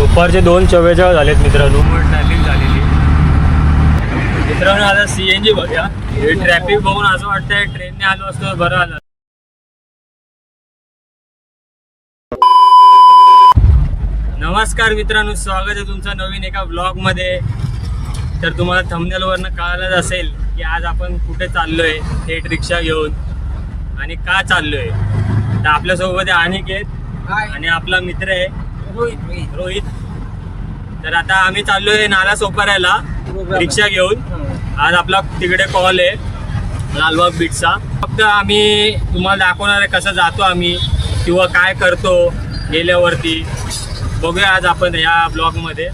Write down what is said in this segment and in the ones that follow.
दुपारचे 2:44 झालेत मित्रांनो. ट्रॅफिक झालेली मित्रांनो. आता CNG बघूया. हे ट्रॅफिक बघून असं वाटतंय ट्रेनने आलो असतो बरं आलं. नमस्कार मित्रांनो, स्वागत आहे तुमचं नवीन एका ब्लॉगमध्ये. तर तुम्हाला थंबनेलवरनं कळालंच असेल की आज आपण कुठे चाललोय, थेट रिक्षा घेऊन, आणि का चाललोय. तर आपल्यासोबत आहे अनिकेत आणि आपला मित्र आहे रोहित. तर आता आम्ही चाललोय नाला सोपाऱ्याला रिक्षा घेऊन. आज आपला तिकडे कॉल आहे लालबाग बीचचा. फक्त आम्ही तुम्हाला दाखवणार आहे कसं जातो आम्ही किंवा काय करतो गेल्यावरती. बघूया आज आपण या ब्लॉगमध्ये.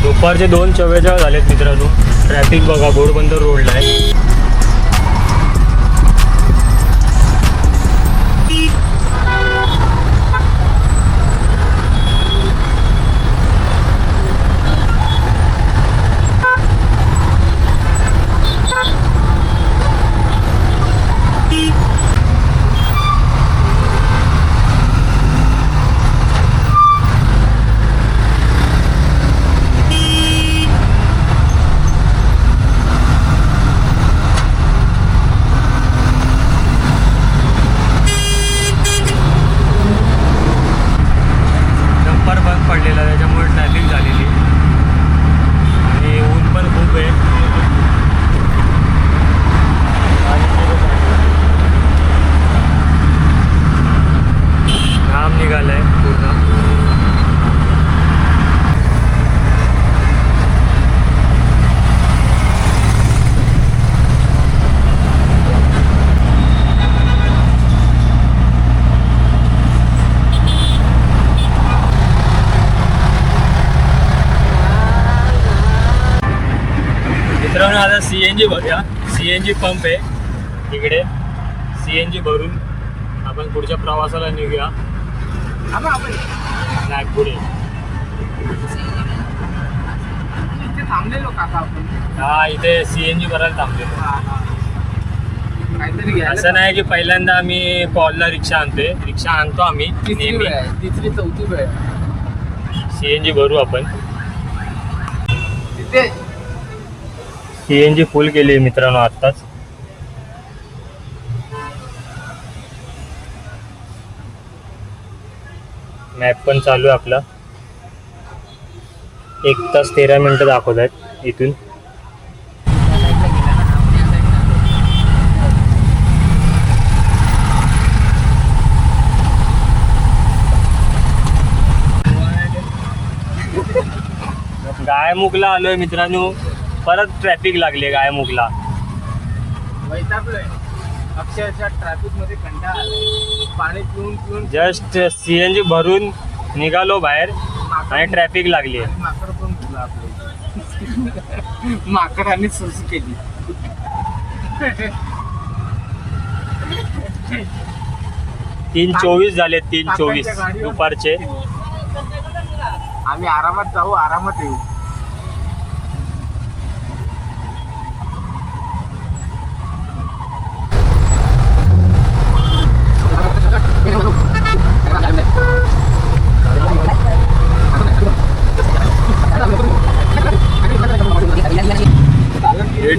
दुपारचे 2:44 झालेत मित्रांनो. ट्रॅफिक बघा, घोडबंदर रोडला आहे. पडलेला त्याच्यामुळे ट्रॅफिक झालेली आणि ऊन पण खूप आहे. घाम निघालाय पूर्ण. मित्रांनो आता CNG भरूया. CNG पंप आहे तिकडे. CNG भरून आपण पुढच्या प्रवासाला निघूया नागपुरे. थांबलेलो काका आपण. हा, इथे CNG भरायला थांबलेलो. असं नाही की पहिल्यांदा आम्ही कॉलला रिक्षा आणतोय. रिक्षा आणतो आम्ही नेहमी. तिसरी चौथी वेळ CNG भरू आपण. तिथे CNG फुल केली आहे मित्रांनो आत्ताच. मॅप पण चालू आहे आपला. 1 तास 13 मिनिटं दाखवत आहेत इथून. गायमुखला आलोय मित्रांनो. परत ट्रॅफिक लागली गायमुखला. वैतागलोय अक्षरशः ट्रॅफिक मध्ये कंटाळा आलाय. पाणी पिऊन पिऊन जस्ट CNG भरून निघालो बाहेर आणि ट्रॅफिक लागली आहे. माकड पण तुला आपलं माकडाने सुरू केली. 3:24 झाले. 3:24 दुपारचे. आम्ही आरामात जाऊ, आरामात येऊ.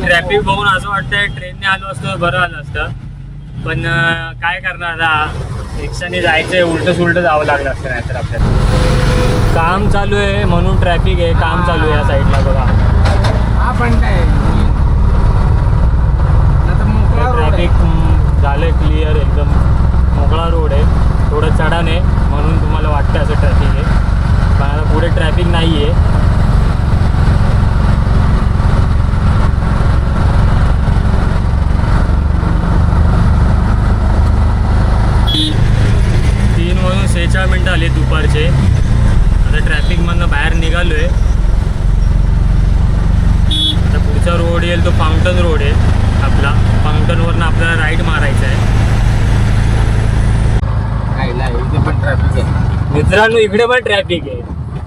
ट्रॅफिक बघून असं वाटतंय ट्रेनने आलो असतो बरं आलं असतं. पण काय करणार आता, रिक्षाने जायचंय, उलट सुलट जावं लागलं असतं नाही तर आपल्याला. काम चालू आहे म्हणून ट्रॅफिक आहे. काम चालू आहे या साईडला बघा. हा पण काय ट्रॅफिक झालंय क्लिअर, एकदम मोकळा रोड आहे. थोडं चढाण आहे म्हणून तुम्हाला वाटतं असं ट्रॅफिक आहे, पण आता पुढे ट्रॅफिक नाही आहे. म्हणून 46 मिनटं आली दुपारचे. आता ट्रॅफिकमधनं बाहेर निघालो आहे. आता पुढचा रोड येईल तो फाउंटन रोड आहे आपला. फाउंटनवरनं आपल्याला राईट मारायचा आहे. इथे पण ट्रॅफिक आहे मित्रांनो, इकडे पण ट्रॅफिक आहे.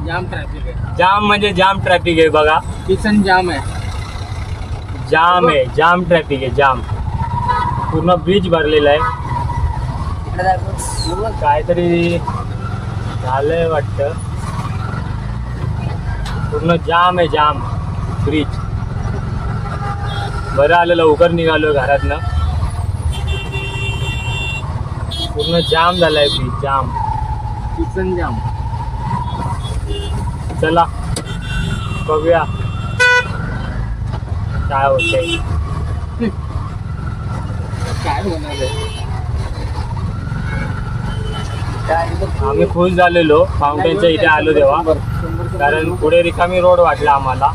जाम ट्रॅफिक आहे. जाम म्हणजे जाम ट्रॅफिक आहे बघा. किसन जाम आहे. जाम आहे, जाम ट्रॅफिक आहे, जाम. पूर्ण ब्रिज भरलेला आहे. काहीतरी झालंय वाटतं. पूर्ण जाम आहे, जाम ब्रिज. बरं आलं लवकर निघालो घरातनं. पूर्ण जाम झालाय ब्रिज, जाम. किसन जाम. चला बघूया काय होतंय. काय होणार आहे. आम्ही खुश झालेलो फाउंटेनच्या इथे आलो तेव्हा, कारण पुढे रिकामी रोड वाटला आम्हाला.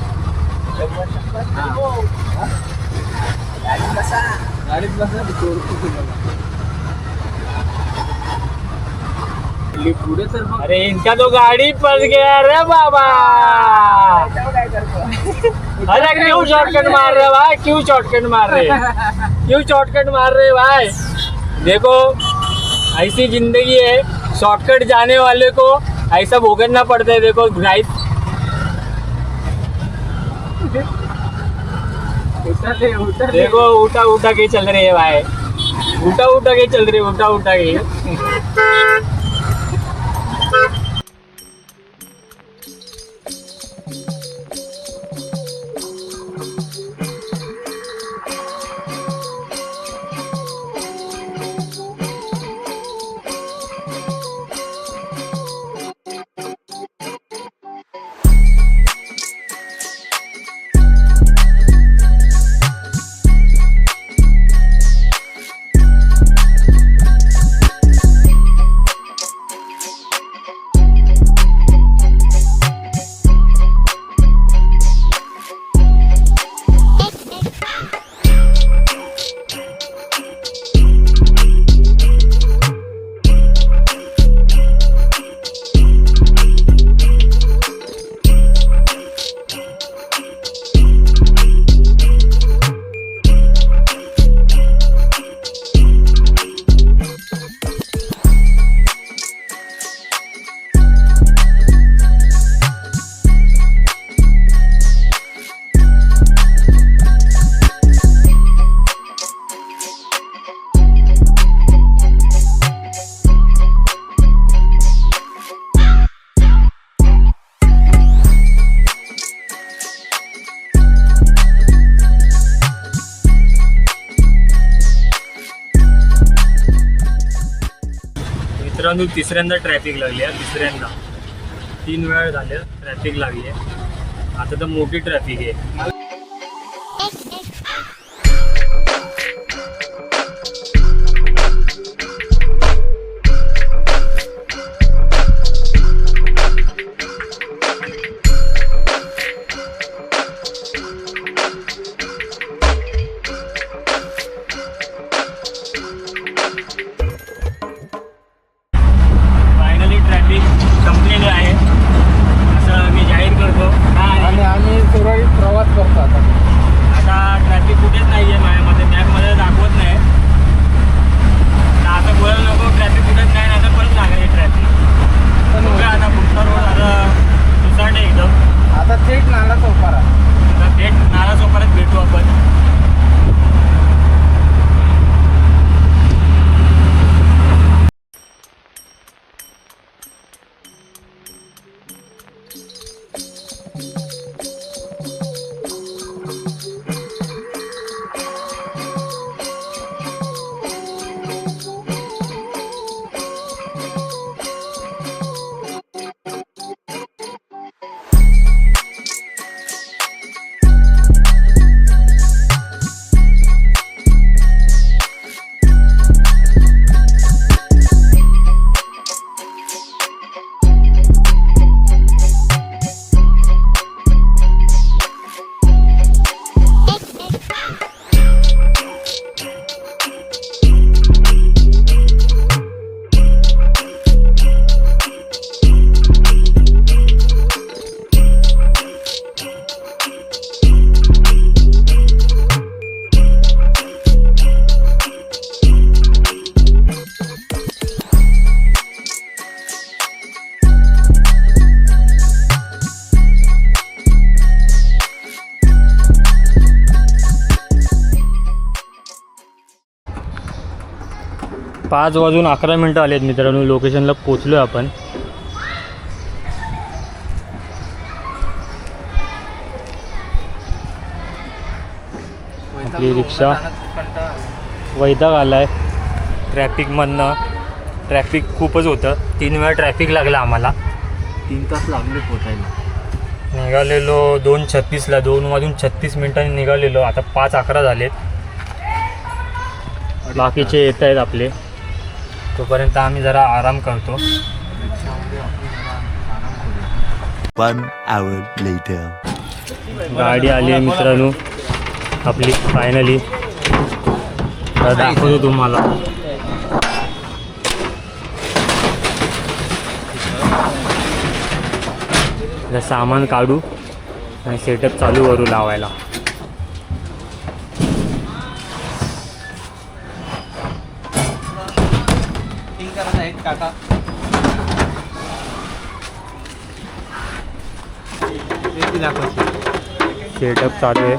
गाडीत बसा पुढे तर अरे इनका तो गाड़ी फंस गया रे बाबा. अरे क्यों शॉर्टकट मार रहे भाई, क्यों शॉर्टकट मार रहे, क्यों शॉर्टकट मार रहे भाई. देखो ऐसी जिंदगी है, शॉर्टकट जाने वाले को ऐसा भुगतना पड़ता है. देखो गाइस, देखो उठा उठा के चल रहे हैं भाई, उठा उठा के चल रहे, उठा उठा के. मित्रांनो, तिसऱ्यांदा ट्रॅफिक लागली आहे. तिसऱ्यांदा 3 वेळा झाले ट्रॅफिक लागली आहे. आता तर मोठी ट्रॅफिक आहे. संपलेले आहे असं मी जाहीर करतो. आणि आम्ही सुरळीत प्रवास करतो आता ट्रॅफिक कुठेच नाही आहे माझ्यामध्ये, मॅपमध्ये दाखवत नाही. तर आता बोलायला नको ट्रॅफिक कुठेच नाही, आता परत लागेल ट्रॅफिक. पण बघा आता पुढचा रोड आता सुसाट आहे एकदम. आता थेट नाला चौपारा. आता थेट नाला चौपारात भेटू आपण. 5:11 आलेत मित्रांनो. लोकेशनला पोचलो आपण. आपली रिक्षा वैताग आलाय ट्रॅफिकमधनं. ट्रॅफिक खूपच होतं. 3 वेळा ट्रॅफिक लागला आम्हाला. 3 तास लागले पोचायला. निघालेलो 2:36ला. 2:36 निघालेलो. आता 5:11 झालेत. बाकीचे येत आहेत आपले. तोपर्यंत आम्ही जरा आराम करतो. 1 hour later. गाडी आली आहे मित्रांनो आपली फायनली. दाखवतो तुम्हाला. सामान काढू आणि सेटअप चालू करू लावायला. काका सेटअप चालू आहे.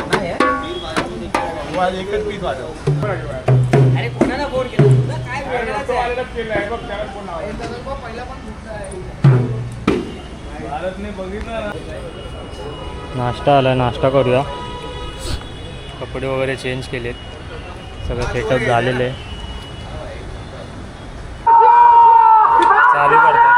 नाश्ता आला. नाश्ता करूया. कपडे वगैरे चेंज केलेत. सगळं सेटअप झालेलं आहे. चालू करतात.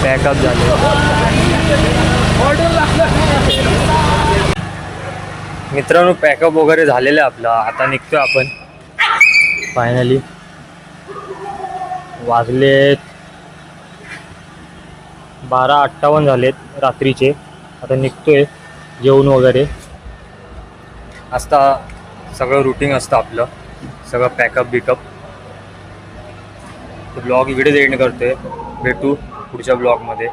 पॅकअप झाले. मित्रांनो पॅकअप वगैरे झालेलं आहे आपलं. आता निघतोय आपण फायनली. वाजले 12:58 झालेत रात्रीचे. आता निघतोय. जेवण वगैरे असता सगळं रुटीन असतं आपलं. सगळं पॅकअप बिकअप. ब्लॉग इकडेच एंड करतोय. भेटू पुढच्या ब्लॉगमध्ये.